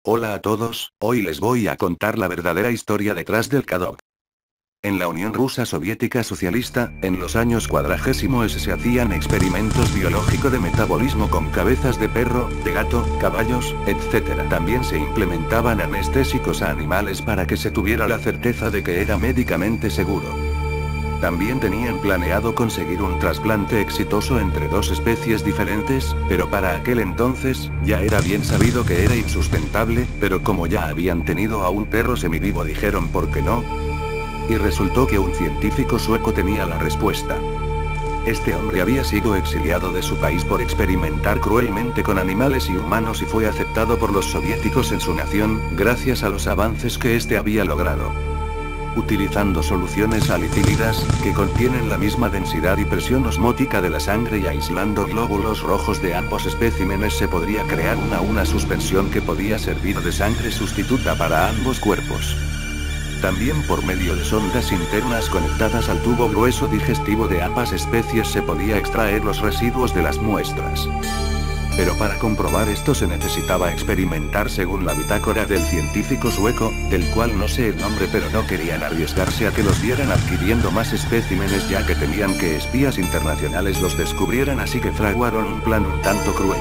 Hola a todos, hoy les voy a contar la verdadera historia detrás del Kadok. En la Unión Rusa Soviética Socialista, en los años 40 se hacían experimentos biológicos de metabolismo con cabezas de perro, de gato, caballos, etc. También se implementaban anestésicos a animales para que se tuviera la certeza de que era médicamente seguro. También tenían planeado conseguir un trasplante exitoso entre dos especies diferentes, pero para aquel entonces, ya era bien sabido que era insustentable, pero como ya habían tenido a un perro semivivo dijeron ¿por qué no? Y resultó que un científico sueco tenía la respuesta. Este hombre había sido exiliado de su país por experimentar cruelmente con animales y humanos y fue aceptado por los soviéticos en su nación, gracias a los avances que este había logrado. Utilizando soluciones salicílidas, que contienen la misma densidad y presión osmótica de la sangre y aislando glóbulos rojos de ambos especímenes se podría crear una suspensión que podía servir de sangre sustituta para ambos cuerpos. También por medio de sondas internas conectadas al tubo grueso digestivo de ambas especies se podía extraer los residuos de las muestras. Pero para comprobar esto se necesitaba experimentar según la bitácora del científico sueco, del cual no sé el nombre pero no querían arriesgarse a que los vieran adquiriendo más especímenes ya que temían que espías internacionales los descubrieran así que fraguaron un plan un tanto cruel.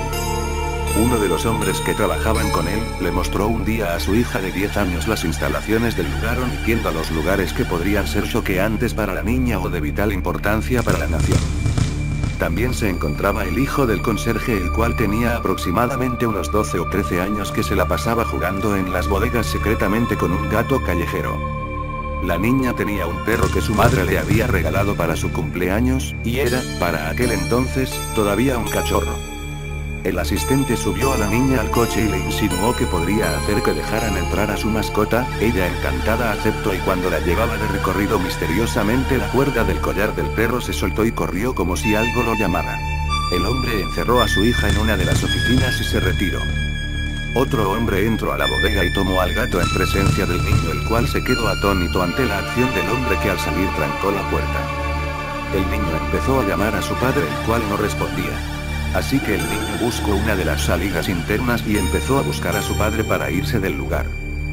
Uno de los hombres que trabajaban con él, le mostró un día a su hija de 10 años las instalaciones del lugar omitiendo a los lugares que podrían ser choqueantes para la niña o de vital importancia para la nación. También se encontraba el hijo del conserje el cual tenía aproximadamente unos 12 o 13 años que se la pasaba jugando en las bodegas secretamente con un gato callejero. La niña tenía un perro que su madre le había regalado para su cumpleaños, y era, para aquel entonces, todavía un cachorro. El asistente subió a la niña al coche y le insinuó que podría hacer que dejaran entrar a su mascota, ella encantada aceptó y cuando la llevaba de recorrido misteriosamente la cuerda del collar del perro se soltó y corrió como si algo lo llamara. El hombre encerró a su hija en una de las oficinas y se retiró. Otro hombre entró a la bodega y tomó al gato en presencia del niño el cual se quedó atónito ante la acción del hombre que al salir trancó la puerta. El niño empezó a llamar a su padre el cual no respondía. Así que el niño buscó una de las salidas internas y empezó a buscar a su padre para irse del lugar.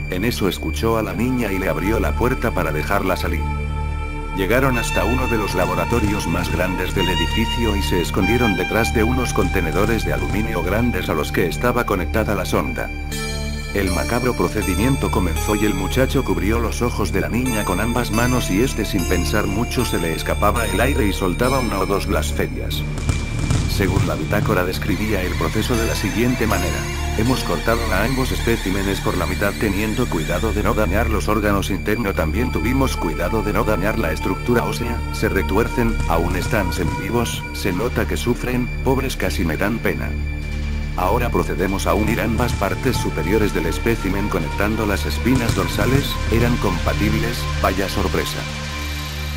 En eso escuchó a la niña y le abrió la puerta para dejarla salir. Llegaron hasta uno de los laboratorios más grandes del edificio y se escondieron detrás de unos contenedores de aluminio grandes a los que estaba conectada la sonda. El macabro procedimiento comenzó y el muchacho cubrió los ojos de la niña con ambas manos y este sin pensar mucho se le escapaba el aire y soltaba una o dos blasfemias. Según la bitácora describía el proceso de la siguiente manera. Hemos cortado a ambos especímenes por la mitad teniendo cuidado de no dañar los órganos internos. También tuvimos cuidado de no dañar la estructura ósea, se retuercen, aún están semivivos, se nota que sufren, pobres casi me dan pena. Ahora procedemos a unir ambas partes superiores del espécimen conectando las espinas dorsales, eran compatibles, vaya sorpresa.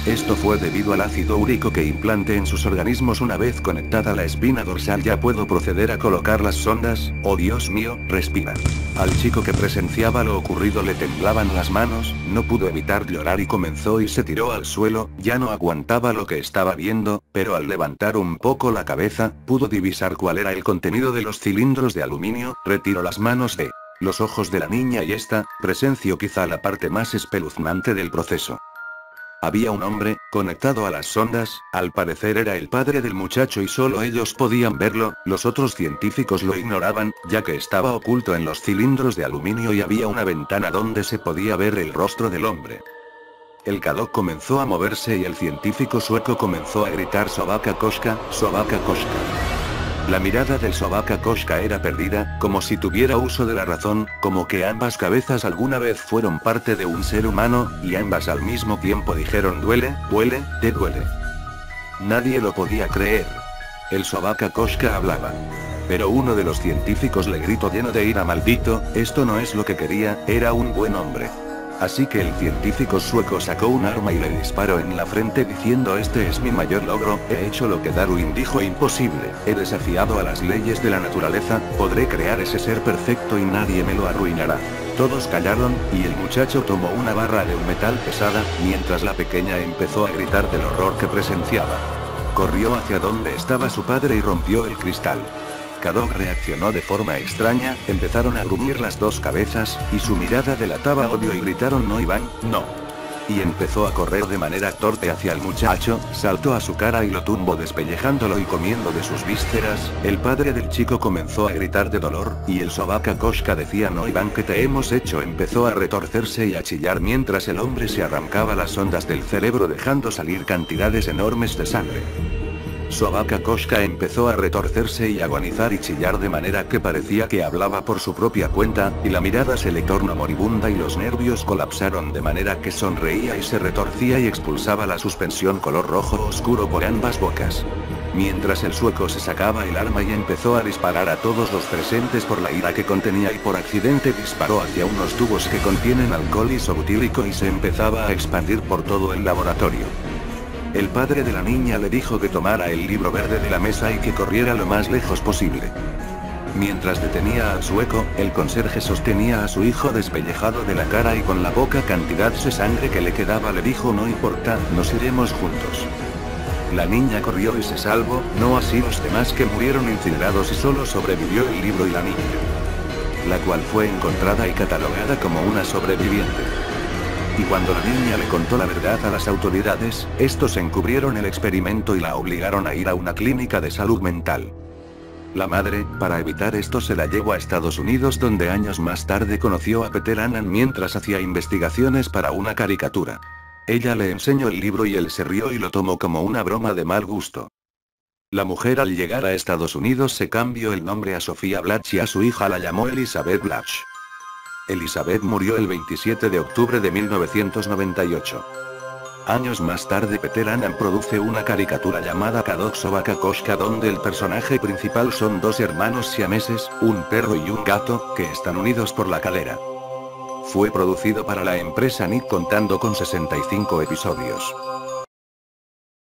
Esto fue debido al ácido úrico que implante en sus organismos una vez conectada la espina dorsal ya puedo proceder a colocar las sondas, oh Dios mío, respira. Al chico que presenciaba lo ocurrido le temblaban las manos, no pudo evitar llorar y comenzó y se tiró al suelo, ya no aguantaba lo que estaba viendo, pero al levantar un poco la cabeza, pudo divisar cuál era el contenido de los cilindros de aluminio, retiró las manos de los ojos de la niña y esta, presenció quizá la parte más espeluznante del proceso. Había un hombre, conectado a las sondas, al parecer era el padre del muchacho y solo ellos podían verlo, los otros científicos lo ignoraban, ya que estaba oculto en los cilindros de aluminio y había una ventana donde se podía ver el rostro del hombre. El Kadok comenzó a moverse y el científico sueco comenzó a gritar Sobaka Koshka, Sobaka Koshka. La mirada del Sobaka Koshka era perdida, como si tuviera uso de la razón, como que ambas cabezas alguna vez fueron parte de un ser humano, y ambas al mismo tiempo dijeron duele, te duele. Nadie lo podía creer. El Sobaka Koshka hablaba. Pero uno de los científicos le gritó lleno de ira maldito, esto no es lo que quería, era un buen hombre. Así que el científico sueco sacó un arma y le disparó en la frente diciendo este es mi mayor logro, he hecho lo que Darwin dijo imposible, he desafiado a las leyes de la naturaleza, podré crear ese ser perfecto y nadie me lo arruinará. Todos callaron, y el muchacho tomó una barra de un metal pesada, mientras la pequeña empezó a gritar del horror que presenciaba. Corrió hacia donde estaba su padre y rompió el cristal. Kadok reaccionó de forma extraña, empezaron a gruñir las dos cabezas, y su mirada delataba odio y gritaron no Iván, no. Y empezó a correr de manera torpe hacia el muchacho, saltó a su cara y lo tumbó despellejándolo y comiendo de sus vísceras. El padre del chico comenzó a gritar de dolor, y el Sobaka Koshka decía no Iván ¿qué te hemos hecho? Empezó a retorcerse y a chillar mientras el hombre se arrancaba las ondas del cerebro dejando salir cantidades enormes de sangre. Sobaka Koshka empezó a retorcerse y agonizar y chillar de manera que parecía que hablaba por su propia cuenta, y la mirada se le tornó moribunda y los nervios colapsaron de manera que sonreía y se retorcía y expulsaba la suspensión color rojo oscuro por ambas bocas. Mientras el sueco se sacaba el arma y empezó a disparar a todos los presentes por la ira que contenía y por accidente disparó hacia unos tubos que contienen alcohol isobutírico y se empezaba a expandir por todo el laboratorio. El padre de la niña le dijo que tomara el libro verde de la mesa y que corriera lo más lejos posible. Mientras detenía al sueco, el conserje sostenía a su hijo despellejado de la cara y con la poca cantidad de sangre que le quedaba le dijo no importa, nos iremos juntos. La niña corrió y se salvó, no así los demás que murieron incinerados y solo sobrevivió el libro y la niña, la cual fue encontrada y catalogada como una sobreviviente. Y cuando la niña le contó la verdad a las autoridades, estos encubrieron el experimento y la obligaron a ir a una clínica de salud mental. La madre, para evitar esto se la llevó a Estados Unidos donde años más tarde conoció a Peter Annan mientras hacía investigaciones para una caricatura. Ella le enseñó el libro y él se rió y lo tomó como una broma de mal gusto. La mujer al llegar a Estados Unidos se cambió el nombre a Sofía Blatch y a su hija la llamó Elizabeth Blatch. Elizabeth murió el 27 de octubre de 1998. Años más tarde Peter Annan produce una caricatura llamada Kadok Sobaka Koshka donde el personaje principal son dos hermanos siameses, un perro y un gato, que están unidos por la cadera. Fue producido para la empresa Nick contando con 65 episodios.